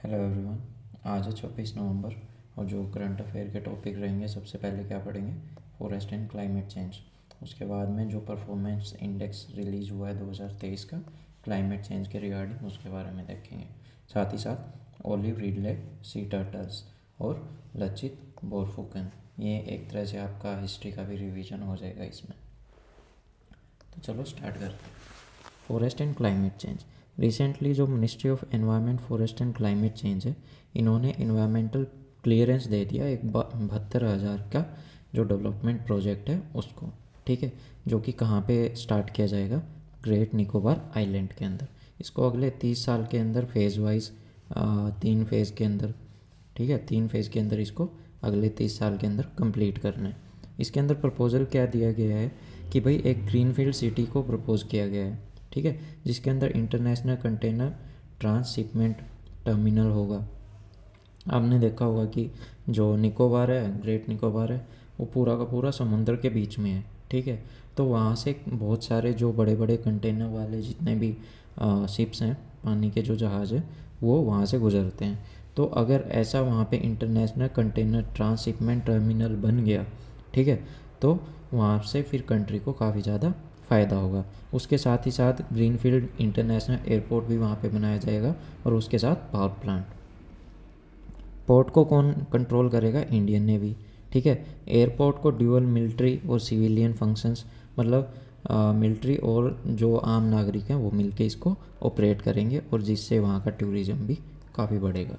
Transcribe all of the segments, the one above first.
Hello everyone. आज है 24 नवंबर और जो करंट अफेयर के टॉपिक रहेंगे, सबसे पहले क्या पढ़ेंगे, फॉरेस्ट एंड क्लाइमेट चेंज। उसके बाद में जो परफॉर्मेंस इंडेक्स रिलीज़ हुआ है 2023 का क्लाइमेट चेंज के रिगार्डिंग, उसके बारे में देखेंगे। साथ ही साथ ओलिव रिडले सी टर्टल्स और लचित बोरफुकन, ये एक तरह से आपका हिस्ट्री का भी रिवीजन हो जाएगा इसमें। तो चलो स्टार्ट करते हैं। Forest and climate change. Recently जो ministry of environment, forest and climate change है, इन्होंने इन्वायरमेंटल क्लियरेंस दे दिया एक 72,000 का जो डेवलपमेंट प्रोजेक्ट है उसको, ठीक है, जो कि कहाँ पे स्टार्ट किया जाएगा, ग्रेट निकोबार आइलैंड के अंदर। इसको अगले 30 साल के अंदर फेज़ वाइज 3 फेज़ के अंदर, ठीक है, 3 फेज़ के अंदर इसको अगले 30 साल के अंदर कंप्लीट करना है। इसके अंदर प्रपोजल क्या दिया गया है कि भाई एक ग्रीनफील्ड सिटी को प्रपोज किया गया है, ठीक है, जिसके अंदर इंटरनेशनल कंटेनर ट्रांसशिपमेंट टर्मिनल होगा। आपने देखा होगा कि जो निकोबार है, ग्रेट निकोबार है, वो पूरा का पूरा समुद्र के बीच में है, ठीक है। तो वहाँ से बहुत सारे जो बड़े बड़े कंटेनर वाले जितने भी शिप्स हैं, पानी के जो जहाज़ है, वो वहाँ से गुजरते हैं। तो अगर ऐसा वहाँ पे इंटरनेशनल कंटेनर ट्रांसशिपमेंट टर्मिनल बन गया, ठीक है, तो वहाँ से फिर कंट्री को काफ़ी ज़्यादा फ़ायदा होगा। उसके साथ ही साथ ग्रीनफील्ड इंटरनेशनल एयरपोर्ट भी वहाँ पे बनाया जाएगा और उसके साथ पावर प्लांट। पोर्ट को कौन कंट्रोल करेगा? इंडियन नेवी, ठीक है। एयरपोर्ट को ड्यूअल मिलिट्री और सिविलियन फंक्शंस, मतलब मिलिट्री और जो आम नागरिक हैं वो मिलके इसको ऑपरेट करेंगे और जिससे वहाँ का टूरिज़्म भी काफ़ी बढ़ेगा।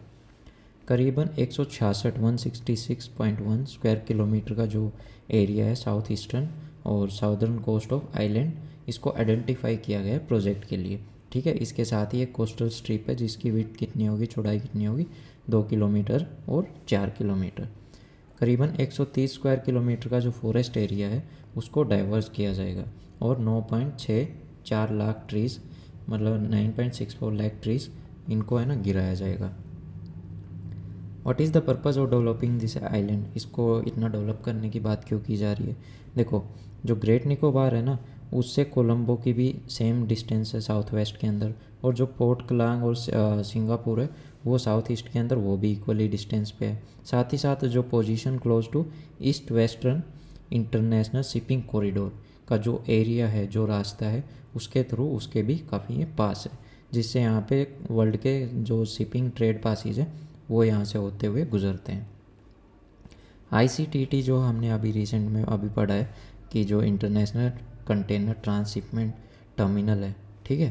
करीबन 166.1 स्क्वायर किलोमीटर का जो एरिया है साउथ ईस्टर्न और साउदर्न कोस्ट ऑफ आइलैंड, इसको आइडेंटिफाई किया गया है प्रोजेक्ट के लिए, ठीक है। इसके साथ ही एक कोस्टल स्ट्रिप है जिसकी विड्थ कितनी होगी, चौड़ाई कितनी होगी, 2 किलोमीटर और 4 किलोमीटर। करीबन 130 स्क्वायर किलोमीटर का जो फॉरेस्ट एरिया है उसको डाइवर्स किया जाएगा और 9.64 लाख ट्रीज़, मतलब 9.64 लाख ट्रीज़ इनको है ना गिराया जाएगा। What is the purpose of developing this island? इसको इतना डेवलप करने की बात क्यों की जा रही है? देखो, जो ग्रेट निकोबार है ना, उससे कोलंबो की भी सेम डिस्टेंस है साउथ वेस्ट के अंदर, और जो पोर्ट क्लांग और सिंगापुर है वो साउथ ईस्ट के अंदर, वो भी इक्वली डिस्टेंस पे है। साथ ही साथ जो position close to east western international shipping corridor का जो एरिया है, जो रास्ता है, उसके थ्रू उसके भी काफ़ी ये पास है, जिससे यहाँ पे वर्ल्ड के जो शिपिंग ट्रेड पासिस है वो यहाँ से होते हुए गुजरते हैं। ICTT जो हमने अभी रिसेंट में अभी पढ़ा है कि जो इंटरनेशनल कंटेनर ट्रांसशिपमेंट टर्मिनल है, ठीक है,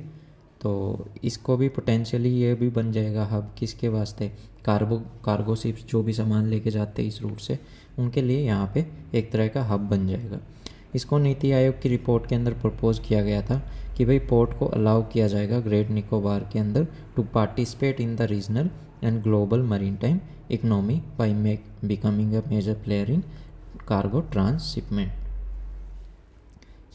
तो इसको भी पोटेंशियली ये भी बन जाएगा हब, किसके वास्ते? कार्गो शिप्स जो भी सामान लेके जाते हैं इस रूट से, उनके लिए यहाँ पे एक तरह का हब बन जाएगा। इसको नीति आयोग की रिपोर्ट के अंदर प्रपोज किया गया था कि भाई पोर्ट को अलाउ किया जाएगा ग्रेट निकोबार के अंदर to participate in the regional and global maritime economy by becoming a major player in cargo transshipment.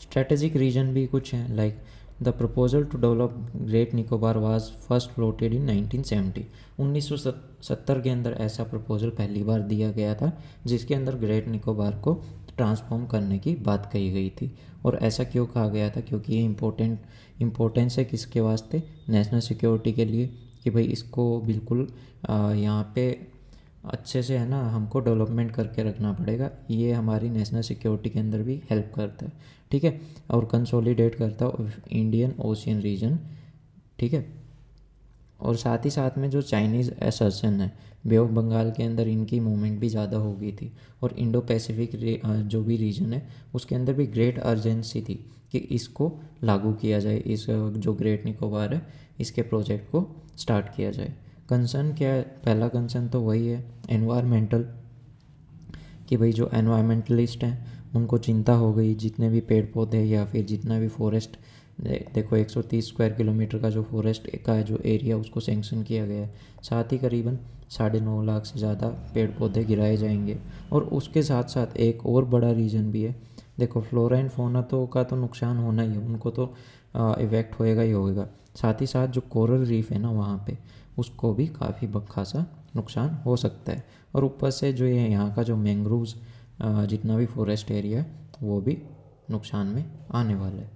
Strategic region भी कुछ है, like the proposal to develop Great Nicobar was first floated in 1970। 1970 के अंदर ऐसा प्रपोजल पहली बार दिया गया था जिसके अंदर ग्रेट निकोबार को ट्रांसफॉर्म करने की बात कही गई थी। और ऐसा क्यों कहा गया था? क्योंकि ये इम्पोर्टेंस है किसके वास्ते? नेशनल सिक्योरिटी के लिए, कि भाई इसको बिल्कुल यहाँ पे अच्छे से है ना हमको डेवलपमेंट करके रखना पड़ेगा, ये हमारी नेशनल सिक्योरिटी के अंदर भी हेल्प करता है, ठीक है, और कंसोलिडेट करता है इंडियन ओशियन रीजन, ठीक है। और साथ ही साथ में जो चाइनीज़ असर्शन है, बे ऑफ बंगाल के अंदर इनकी मूवमेंट भी ज़्यादा हो गई थी, और इंडो पैसिफिक जो भी रीजन है उसके अंदर भी ग्रेट अर्जेंसी थी कि इसको लागू किया जाए, इस जो ग्रेट निकोबार है इसके प्रोजेक्ट को स्टार्ट किया जाए। कंसर्न क्या है? पहला कंसर्न तो वही है एनवायरमेंटल, कि भाई जो एनवायरमेंटलिस्ट हैं उनको चिंता हो गई, जितने भी पेड़ पौधे या फिर जितना भी फॉरेस्ट, देखो 130 स्क्वायर किलोमीटर का जो फॉरेस्ट का जो एरिया उसको सेंक्शन किया गया है, साथ ही करीबन 9.5 लाख से ज़्यादा पेड़ पौधे गिराए जाएंगे। और उसके साथ साथ एक और बड़ा रीज़न भी है, देखो फ्लोरा एंड फौना तो का तो नुकसान होना ही है, उनको तो इफेक्ट होएगा ही होएगा, साथ ही साथ जो कोरल रीफ है ना वहाँ पे, उसको भी काफ़ी खासा नुकसान हो सकता है। और ऊपर से जो ये यहाँ का जो मैंग्रोव्स जितना भी फॉरेस्ट एरिया है वो भी नुकसान में आने वाला है।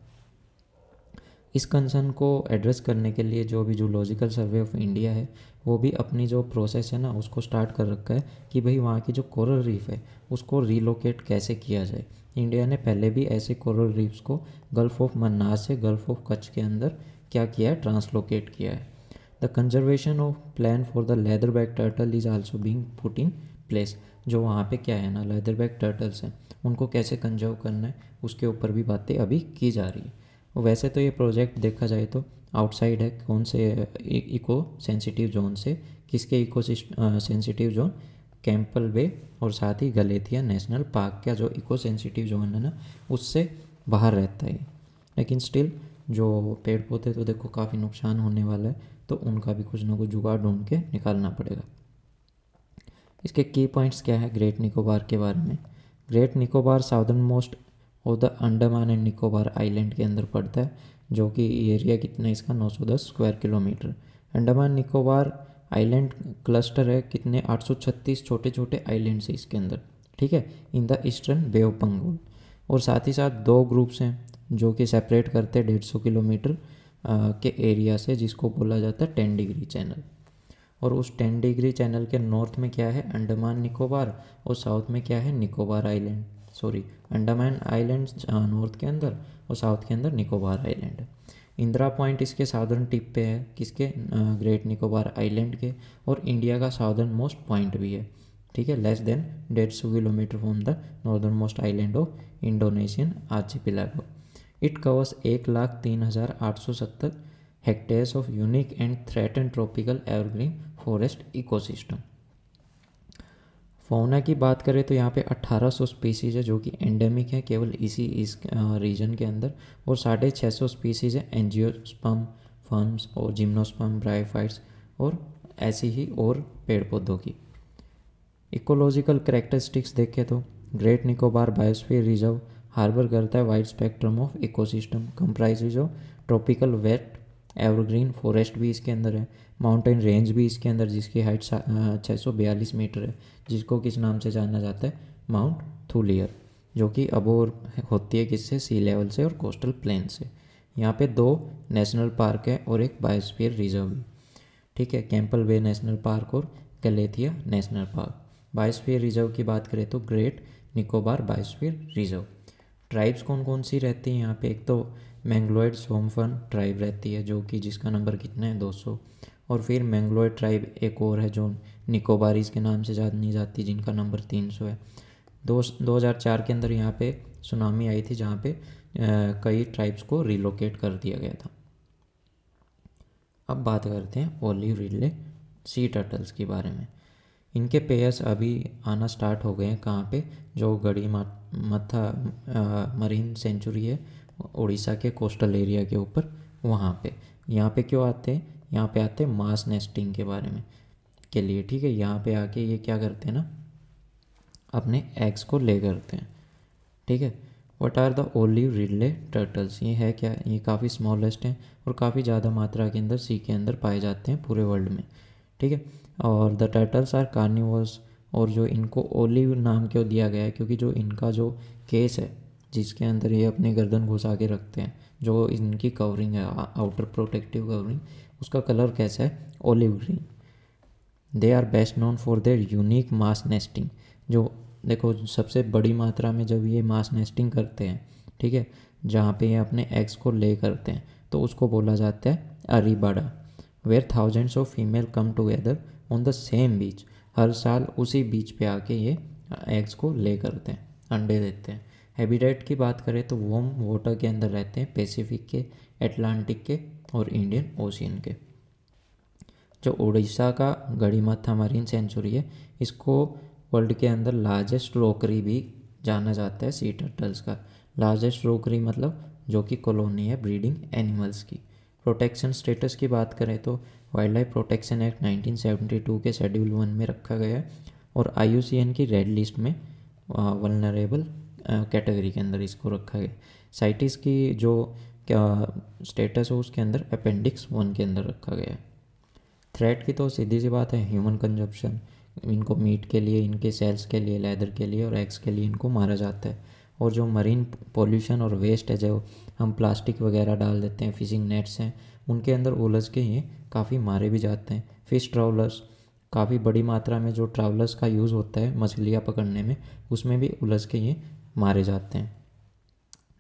इस कंसर्न को एड्रेस करने के लिए जो भी जूलॉजिकल सर्वे ऑफ इंडिया है वो भी अपनी जो प्रोसेस है ना उसको स्टार्ट कर रखा है कि भाई वहाँ की जो कोरल रीफ है उसको रीलोकेट कैसे किया जाए। इंडिया ने पहले भी ऐसे कोरल रीफ्स को गल्फ ऑफ मन्नार से गल्फ ऑफ कच्छ के अंदर क्या किया है, ट्रांसलोकेट किया है। The conservation of plan for the leather back turtle is also being put in place. जो वहाँ पे क्या है ना लेदर बैक टर्टल्स हैं उनको कैसे कंजर्व करना है उसके ऊपर भी बातें अभी की जा रही है। वैसे तो ये प्रोजेक्ट देखा जाए तो आउटसाइड है कौन से इको सेंसिटिव जोन से, किसके इको सेंसिटिव जोन, कैंपल बे और साथ ही गलेथिया नेशनल पार्क का जो इको सेंसिटिव जोन है ना उससे बाहर रहता है। लेकिन स्टिल जो पेड़ पौधे तो देखो काफ़ी नुकसान होने वाला है तो उनका भी कुछ ना कुछ जुगाड़ ढूंढ के निकालना पड़ेगा। इसके की पॉइंट्स क्या है ग्रेट निकोबार के बारे में। ग्रेट निकोबार साउदर्न मोस्ट और the Andaman and Nicobar island के अंदर पड़ता है, जो कि एरिया कितना है इसका 910 square kilometre. Andaman Nicobar island cluster है कितने 836 छोटे छोटे आइलैंड्स है इसके अंदर, ठीक है, in the eastern bay of Bengal. और साथ ही साथ दो ग्रुप्स हैं जो कि सेपरेट करते हैं 150 किलोमीटर के एरिया से, जिसको बोला जाता है 10 डिग्री चैनल। और उस 10 डिग्री चैनल के नॉर्थ में क्या है अंडमान निकोबार और साउथ में क्या है Nicobar island, sorry Andaman island north के अंदर और साउथ के अंदर निकोबार आइलैंड है। इंदिरा पॉइंट इसके साउदर्न टिप पे है किसके ग्रेट निकोबार आइलैंड के, और इंडिया का साउदर्न मोस्ट पॉइंट भी है, ठीक है, less than 150 kilometre from the northern most island of Indonesian archipelago. It covers 1,03,870 hectares of unique and threatened tropical evergreen forest ecosystem. Fauna की बात करें तो यहाँ पे 1800 स्पीसीज़ है जो कि एंडेमिक है केवल इस रीजन के अंदर, और 650 स्पीसीज़ है एंजियोस्पर्म फर्म्स और जिम्नोस्पर्म ब्रायोफाइट्स और ऐसी ही और पेड़ पौधों की। इकोलॉजिकल कैरेक्टरिस्टिक्स देखें तो great Nicobar biosphere reserve harbour करता है wide spectrum of ecosystem comprises of tropical wet evergreen forest भी इसके अंदर है, माउंटेन रेंज भी इसके अंदर जिसकी हाइट 642 मीटर है, जिसको किस नाम से जाना जाता है माउंट थूलियर, जो कि अबोर होती है किससे सी लेवल से और कोस्टल प्लेन से। यहाँ पे 2 नेशनल पार्क है और एक बायोस्फीयर रिजर्व भी, ठीक है, कैंपल बे नेशनल पार्क और गलेथिया नेशनल पार्क। बायोस्फीयर रिजर्व की बात करें तो great Nicobar biosphere reserve. Tribes कौन कौन सी रहती हैं यहाँ पे, एक तो मैंग्लोइड सोमफर्न ट्राइब रहती है जो कि जिसका नंबर कितना है 200, और फिर मैंग्लोइड ट्राइब एक और है जो निकोबारीज के नाम से जानी जाती है जिनका नंबर 300 है। 2004 के अंदर यहाँ पे सुनामी आई थी जहाँ पे कई ट्राइब्स को रिलोकेट कर दिया गया था। अब बात करते हैं ओलिव रिडले सी टर्टल्स के बारे में। इनके पेयर्स अभी आना स्टार्ट हो गए हैं कहाँ पे, जो गड़ी मत्था मरीन सेंचुरी है उड़ीसा के कोस्टल एरिया के ऊपर, वहाँ पे। यहाँ पे क्यों आते हैं, यहाँ पे आते हैं मास नेस्टिंग के बारे में के लिए, ठीक है। यहाँ पे आके ये क्या करते हैं ना अपने एग्स को ले करते हैं, ठीक है। What are the olive ridley turtles, ये है क्या, ये काफ़ी स्मॉलेस्ट हैं और काफ़ी ज़्यादा मात्रा के अंदर सी के अंदर पाए जाते हैं पूरे वर्ल्ड में, ठीक है। और द टर्टल्स आर कार्निवोर्स, और जो इनको ओलिव नाम क्यों दिया गया है क्योंकि जो इनका जो केस है जिसके अंदर ये अपनी गर्दन घुसा के रखते हैं, जो इनकी कवरिंग है आउटर प्रोटेक्टिव कवरिंग, उसका कलर कैसा है olive green. They are best known for their unique mass nesting, जो देखो सबसे बड़ी मात्रा में जब ये मास नेस्टिंग करते हैं, ठीक है, जहाँ पे ये अपने एग्स को ले करते हैं तो उसको बोला जाता है arribada, where thousands of female come together on the same beach. हर साल उसी बीच पे आके ये एग्स को ले करते हैं, अंडे देते हैं। हैबिटेट की बात करें तो वार्म वाटर के अंदर रहते हैं, पैसिफिक के, अटलांटिक के और इंडियन ओशियन के। जो उड़ीसा का गड़ीमथा मरीन सेंचुरी है इसको वर्ल्ड के अंदर लार्जेस्ट रोकरी भी जाना जाता है सी टर्टल्स का। लार्जेस्ट रोकरी मतलब जो कि कॉलोनी है ब्रीडिंग एनिमल्स की। प्रोटेक्शन स्टेटस की बात करें तो वाइल्ड लाइफ प्रोटेक्शन एक्ट 1972 के शेड्यूल 1 में रखा गया है और IUCN की रेड लिस्ट में वल्नरेबल कैटेगरी के अंदर इसको रखा गया। साइटिस की जो क्या स्टेटस हो उसके अंदर अपेंडिक्स 1 के अंदर रखा गया है। थ्रेट की तो सीधी सी बात है ह्यूमन कंजप्शन, इनको मीट के लिए, इनके सेल्स के लिए, लेदर के लिए और एग्स के लिए इनको मारा जाता है। और जो मरीन पोल्यूशन और वेस्ट है, जो हम प्लास्टिक वगैरह डाल देते हैं, फिशिंग नेट्स हैं, उनके अंदर उलझ के ये काफ़ी मारे भी जाते हैं। फिश ट्राउलर्स, काफ़ी बड़ी मात्रा में जो ट्राउलर्स का यूज़ होता है मछलियाँ पकड़ने में, उसमें भी उलझ के ये मारे जाते हैं।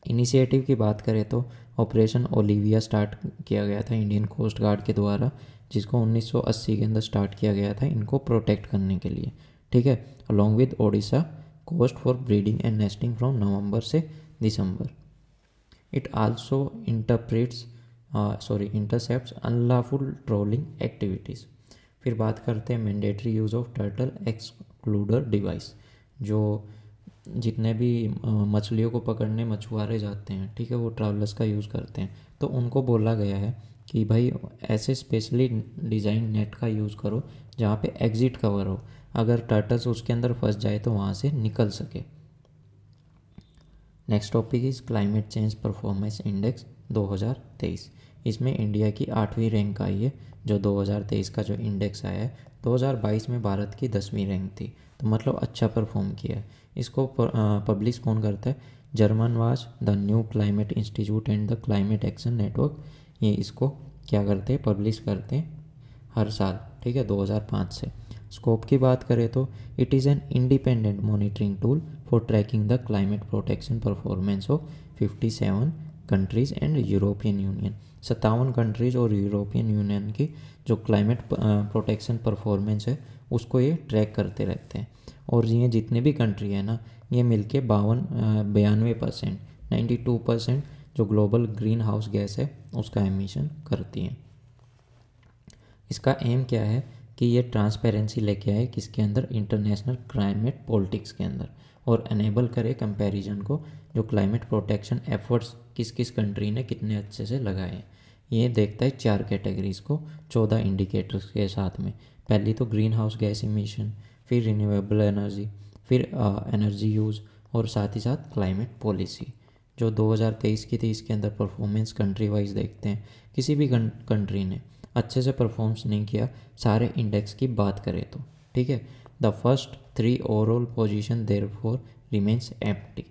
इनिशिएटिव की बात करें तो ऑपरेशन ओलिविया स्टार्ट किया गया था इंडियन कोस्ट गार्ड के द्वारा, जिसको 1980 के अंदर स्टार्ट किया गया था इनको प्रोटेक्ट करने के लिए, ठीक है। Along with Odisha coast for breeding and nesting from November से दिसंबर। It also intercepts unlawful trawling activities. फिर बात करते हैं mandatory use of turtle excluder device. जो जितने भी मछलियों को पकड़ने मछुआरे जाते हैं, ठीक है, वो ट्रैवलर्स का यूज़ करते हैं, तो उनको बोला गया है कि भाई ऐसे स्पेशली डिज़ाइन नेट का यूज़ करो जहाँ पे एग्जिट कवर हो, अगर टर्टल्स उसके अंदर फंस जाए तो वहाँ से निकल सके। Next topic is climate change performance index 2023। इसमें इंडिया की 8वीं रैंक आई है। जो 2023 का जो इंडेक्स आया है, 2022 में भारत की 10वीं रैंक थी, तो मतलब अच्छा परफॉर्म किया है। इसको पब्लिश कौन करता है? German watch, the new climate institute and the climate action network, ये इसको क्या करते हैं, पब्लिश करते हैं हर साल, ठीक है, 2005 से। स्कोप की बात करें तो it is an independent monitoring tool for tracking the climate protection performance of 57 countries and European union. 57 countries और यूरोपियन यूनियन की जो क्लाइमेट प्रोटेक्शन परफॉर्मेंस है उसको ये ट्रैक करते रहते हैं। और ये जितने भी कंट्री है ना, ये मिलके 92% 92% जो ग्लोबल ग्रीन हाउस गैस है उसका एमिशन करती हैं। इसका एम क्या है कि ये ट्रांसपेरेंसी लेके आए किसके अंदर, इंटरनेशनल क्लाइमेट पॉलिटिक्स के अंदर, और एनेबल करे कंपैरिजन को, जो क्लाइमेट प्रोटेक्शन एफर्ट्स किस किस कंट्री ने कितने अच्छे से लगाए हैं। ये देखता है 4 कैटेगरीज को 14 इंडिकेटर्स के साथ में। पहली तो ग्रीन हाउस गैस इमिशन, फिर रिन्यूएबल एनर्जी, फिर एनर्जी यूज़, और साथ ही साथ क्लाइमेट पॉलिसी। जो 2023 की थी इसके अंदर परफॉर्मेंस कंट्री वाइज देखते हैं। किसी भी कंट्री ने अच्छे से परफॉर्म्स नहीं किया सारे इंडेक्स की बात करें तो, ठीक है। The first 3 overall position therefore remains empty.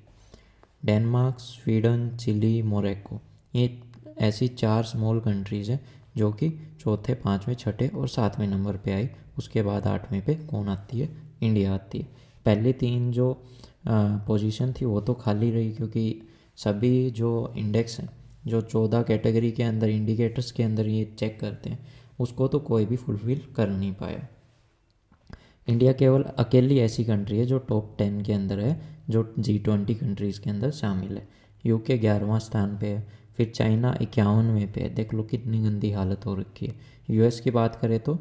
Denmark, Sweden, Chile, Morocco, ये ऐसी 4 स्मॉल कंट्रीज़ हैं जो कि चौथे, 5वें, 6ठे और 7वें नंबर पे आई। उसके बाद 8वें पे कौन आती है? इंडिया आती है। पहली 3 जो पोजीशन थी वो तो खाली रही, क्योंकि सभी जो इंडेक्स हैं, जो 14 कैटेगरी के अंदर इंडिकेटर्स के अंदर ये चेक करते हैं, उसको तो कोई भी फुलफिल कर नहीं पाया। इंडिया केवल अकेली ऐसी कंट्री है जो टॉप 10 के अंदर है, जो G20 कंट्रीज़ के अंदर शामिल है। यूके 11वां स्थान पे है, फिर चाइना 51वें पे है, देख लो कितनी गंदी हालत हो रखी है। यूएस की बात करें तो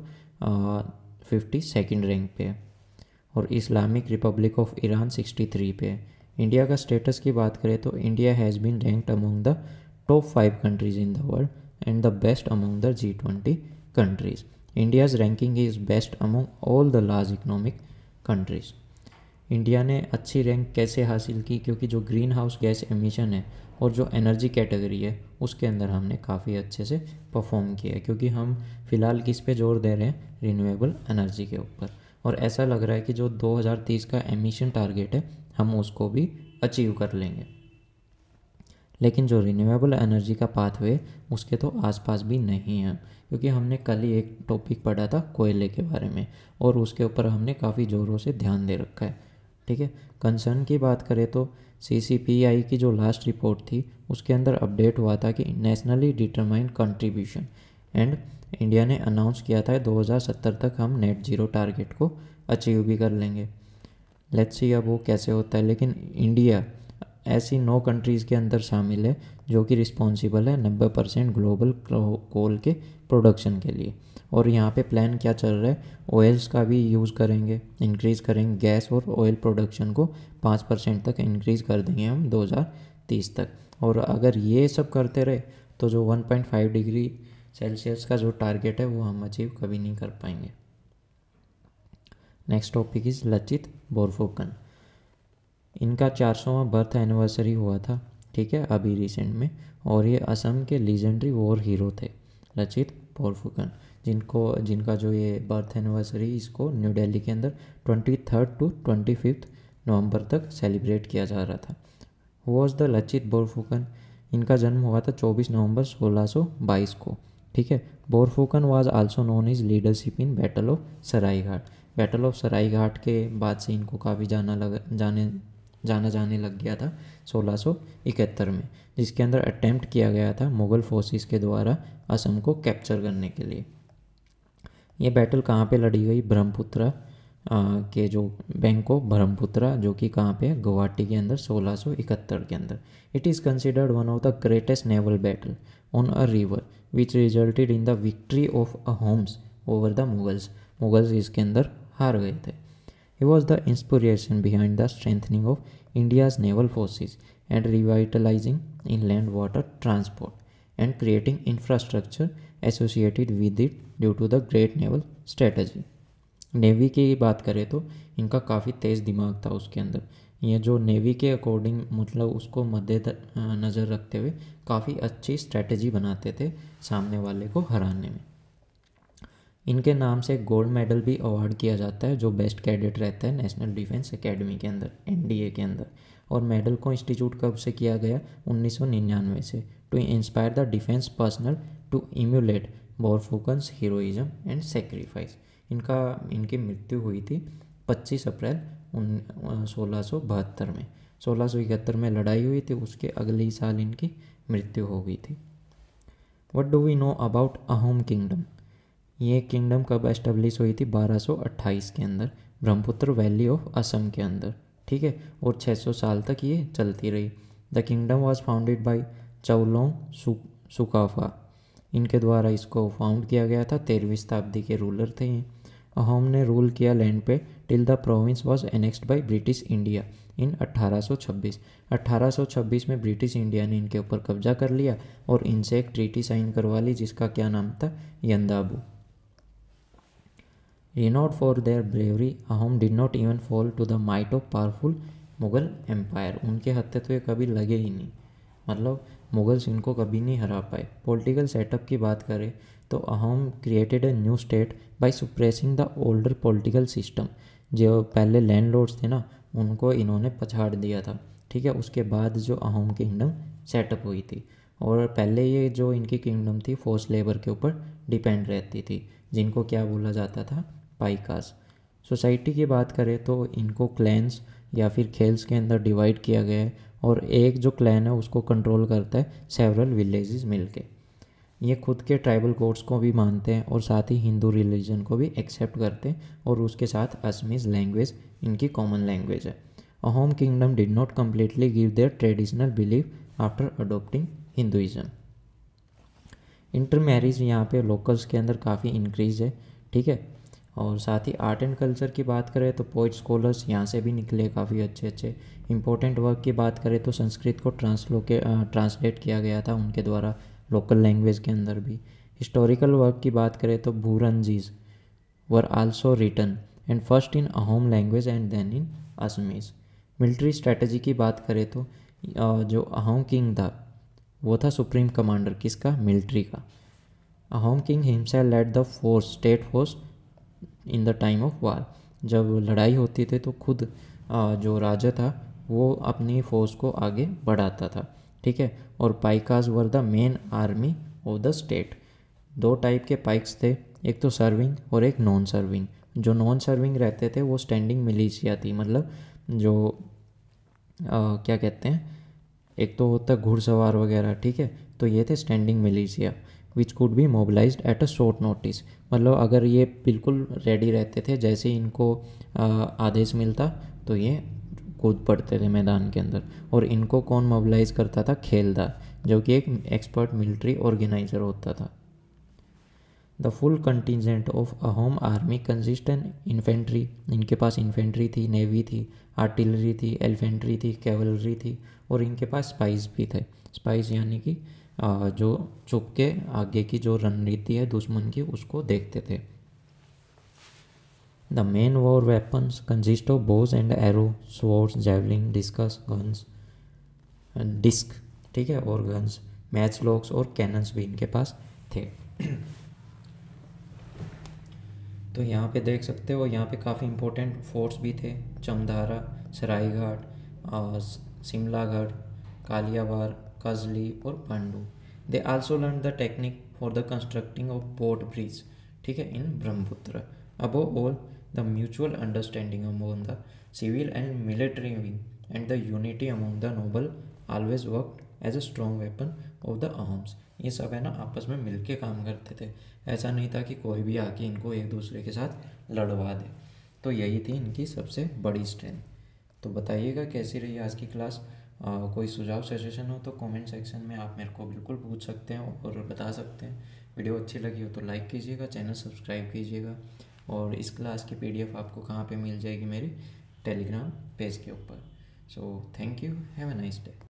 52nd रैंक पे है, और इस्लामिक रिपब्लिक ऑफ ईरान 63 पे है। इंडिया का स्टेटस की बात करें तो India has been ranked among the top 5 countries in the world and the best among the G20 countries. India's ranking is best among all the large economic countries. India ने अच्छी rank कैसे हासिल की? क्योंकि जो ग्रीन हाउस गैस एमिशन है और जो एनर्जी कैटेगरी है उसके अंदर हमने काफ़ी अच्छे से परफॉर्म किया है, क्योंकि हम फ़िलहाल किस पे जोर दे रहे हैं? रिन्यूएबल एनर्जी के ऊपर। और ऐसा लग रहा है कि जो 2030 का एमिशन टारगेट है हम उसको भी अचीव कर लेंगे। लेकिन जो रिन्यूएबल एनर्जी का पाथवे उसके तो आसपास भी नहीं है, क्योंकि हमने कल ही एक टॉपिक पढ़ा था कोयले के बारे में, और उसके ऊपर हमने काफ़ी ज़ोरों से ध्यान दे रखा है, ठीक है। कंसर्न की बात करें तो CCPI की जो लास्ट रिपोर्ट थी उसके अंदर अपडेट हुआ था कि nationally determined contribution, and India ने अनाउंस किया था 2070 तक हम नेट ज़ीरो टारगेट को अचीव भी कर लेंगे। लेट्स सी अब वो कैसे होता है। लेकिन इंडिया ऐसी 9 कंट्रीज़ के अंदर शामिल है जो कि रिस्पॉन्सिबल है 90% ग्लोबल कोल के प्रोडक्शन के लिए। और यहाँ पे प्लान क्या चल रहा है? ऑयल्स का भी यूज़ करेंगे, इंक्रीज़ करेंगे गैस और ऑयल प्रोडक्शन को 5% तक इंक्रीज़ कर देंगे हम 2030 तक। और अगर ये सब करते रहे तो जो 1.5 डिग्री सेल्सियस का जो टारगेट है वो हम अचीव कभी नहीं कर पाएंगे। Next topic is Lachit Borphukan. इनका 400वां बर्थ एनिवर्सरी हुआ था, ठीक है, अभी रिसेंट में। और ये असम के लीजेंडरी वॉर हीरो थे लचित बोरफुकन, जिनका जो ये बर्थ एनिवर्सरी इसको न्यू दिल्ली के अंदर 23 to 25 नवंबर तक सेलिब्रेट किया जा रहा था। वॉज द लचित बोरफुकन, इनका जन्म हुआ था 24 नवंबर 1622 को। ठीक है। Borphukan was also known is leadership in battle of Saraighat. Battle of Saraighat के बाद से इनको काफ़ी जाना जाने लग गया था 1671 में, जिसके अंदर अटेम्प्ट किया गया था मुग़ल फोर्सेस के द्वारा असम को कैप्चर करने के लिए। ये बैटल कहाँ पे लड़ी गई? ब्रह्मपुत्रा के जो बैंक ऑफ ब्रह्मपुत्रा, जो कि कहाँ पे है? गुवाहाटी के अंदर 1671 के अंदर। It is considered one of the greatest naval battle on a river which resulted in the victory of Ahoms over the Mughals. Mughals इसके अंदर हार गए थे। He was the inspiration behind the strengthening of India's naval forces and revitalising inland water transport and creating infrastructure associated with it due to the great naval strategy. Navy की बात करें तो इनका काफ़ी तेज़ दिमाग था उसके अंदर। ये जो नेवी के अकॉर्डिंग मतलब उसको मद्दे नज़र रखते हुए काफ़ी अच्छी स्ट्रेटजी बनाते थे सामने वाले को हराने में। इनके नाम से गोल्ड मेडल भी अवार्ड किया जाता है जो बेस्ट कैडेट रहता है नेशनल डिफेंस एकेडमी के अंदर, एनडीए के अंदर। और मेडल को इंस्टीट्यूट कब से किया गया? 1999 से, to inspire the defence personnel to emulate Borphukan's heroism and sacrifice. इनकी मृत्यु हुई थी 25 अप्रैल 1672 में। 1671 में लड़ाई हुई थी, उसके अगले ही साल इनकी मृत्यु हो गई थी। What do we know about Ahom kingdom? ये किंगडम कब एस्टेब्लिश हुई थी? 1228 के अंदर, ब्रह्मपुत्र वैली ऑफ असम के अंदर। ठीक है। और 600 साल तक ये चलती रही। The kingdom was founded by Chaolung Sukapha, इनके द्वारा इसको फाउंड किया गया था। 13वीं शताब्दी के रूलर थे ये। अहोम ने रूल किया लैंड पे till the province was annexed by British India in 1826। 1826 में ब्रिटिश इंडिया ने इनके ऊपर कब्जा कर लिया और इनसे एक ट्रीटी साइन करवा ली जिसका क्या नाम था? यंदाबू। Renowned for their bravery, Ahom did not even fall to the might of powerful Mughal empire. उनके हत्थे तो ये कभी लगे ही नहीं, मतलब मुगल्स इनको कभी नहीं हरा पाए। पॉलिटिकल सेटअप की बात करें तो Ahom created a new state by suppressing the older political system. जो पहले लैंडलॉर्ड्स थे ना, उनको इन्होंने पछाड़ दिया था। ठीक है। उसके बाद जो अहोम किंगडम सेटअप हुई थी, और पहले ये जो इनकी किंगडम थी फोर्स लेबर के ऊपर डिपेंड रहती थी, जिनको क्या बोला जाता था? पाइकास। सोसाइटी की बात करें तो इनको क्लैन्स या फिर खेल्स के अंदर डिवाइड किया गया है, और एक जो क्लैन है उसको कंट्रोल करता है सेवरल विलेजेस मिलके। ये खुद के ट्राइबल कोड्स को भी मानते हैं और साथ ही हिंदू रिलीजन को भी एक्सेप्ट करते हैं, और उसके साथ असमीज लैंग्वेज इनकी कॉमन लैंग्वेज है। Ahom kingdom did not completely give their traditional belief after adopting Hinduism. Inter marriage यहाँ पे लोकल्स के अंदर काफ़ी इंक्रीज है। ठीक है। और साथ ही आर्ट एंड कल्चर की बात करें तो पोइट स्कॉलर्स यहाँ से भी निकले काफ़ी अच्छे अच्छे। इंपॉर्टेंट वर्क की बात करें तो संस्कृत को ट्रांसलेट किया गया था उनके द्वारा लोकल लैंग्वेज के अंदर भी। हिस्टोरिकल वर्क की बात करें तो Buranjis were also written and first in Ahom language and then in Assamese. Military strategy की बात करें तो जो अहोम किंग था वो था सुप्रीम कमांडर, किसका? मिलिट्री का। Ahom king himself led the force, state force in the time of war. जब लड़ाई होती थी तो खुद जो राजा था वो अपनी फोर्स को आगे बढ़ाता था। ठीक है। और Paikas were the main army of the state. दो टाइप के पाइक्स थे, एक तो सर्विंग और एक नॉन सर्विंग। जो नॉन सर्विंग रहते थे वो स्टैंडिंग मिलिशिया थी, मतलब जो क्या कहते हैं, एक तो होता है घुड़सवार वगैरह। ठीक है। तो ये थे standing militia which could be mobilised at a short notice. मतलब अगर ये बिल्कुल रेडी रहते थे, जैसे इनको आदेश मिलता तो ये कूद पड़ते थे मैदान के अंदर। और इनको कौन मोबिलाइज करता था? खेलदार, जो कि एक एक्सपर्ट मिलिट्री ऑर्गेनाइजर होता था। The full contingent of Ahom army consist an infantry. इनके पास इन्फेंट्री थी, नेवी थी, आर्टिलरी थी, एलिफेंट्री थी, कैवलरी थी, और इनके पास स्पाइस भी थे। स्पाइस यानी कि जो छुप के आगे की जो रणनीति है दुश्मन की उसको देखते थे। The main war weapons consist of bows and arrow, swords, javelin, discus, guns, disc. ठीक है। और गन्स, मैच लॉक्स और कैनन्स भी इनके पास थे। तो यहाँ पे देख सकते हो, यहाँ पे काफ़ी इंपॉर्टेंट फोर्ट्स भी थे। चमदारा, सरायघाट, शिमलागढ़, कालियावार, कजली और Pandu. They also learn the technique for the constructing of port bridge, ठीक है, in Brahmaputra. Above all the mutual understanding among the civil and military wing and the unity among the noble always worked as a strong weapon of the arms. ये सब है ना आपस में मिलके काम करते थे, ऐसा नहीं था कि कोई भी आके इनको एक दूसरे के साथ लड़वा दे। तो यही थी इनकी सबसे बड़ी स्ट्रेंथ। तो बताइएगा कैसी रही आज की क्लास। कोई सुझाव सजेशन हो तो कमेंट सेक्शन में आप मेरे को बिल्कुल पूछ सकते हैं और बता सकते हैं। वीडियो अच्छी लगी हो तो लाइक कीजिएगा, चैनल सब्सक्राइब कीजिएगा। और इस क्लास की PDF आपको कहाँ पे मिल जाएगी? मेरे टेलीग्राम पेज के ऊपर। So thank you, have a nice day.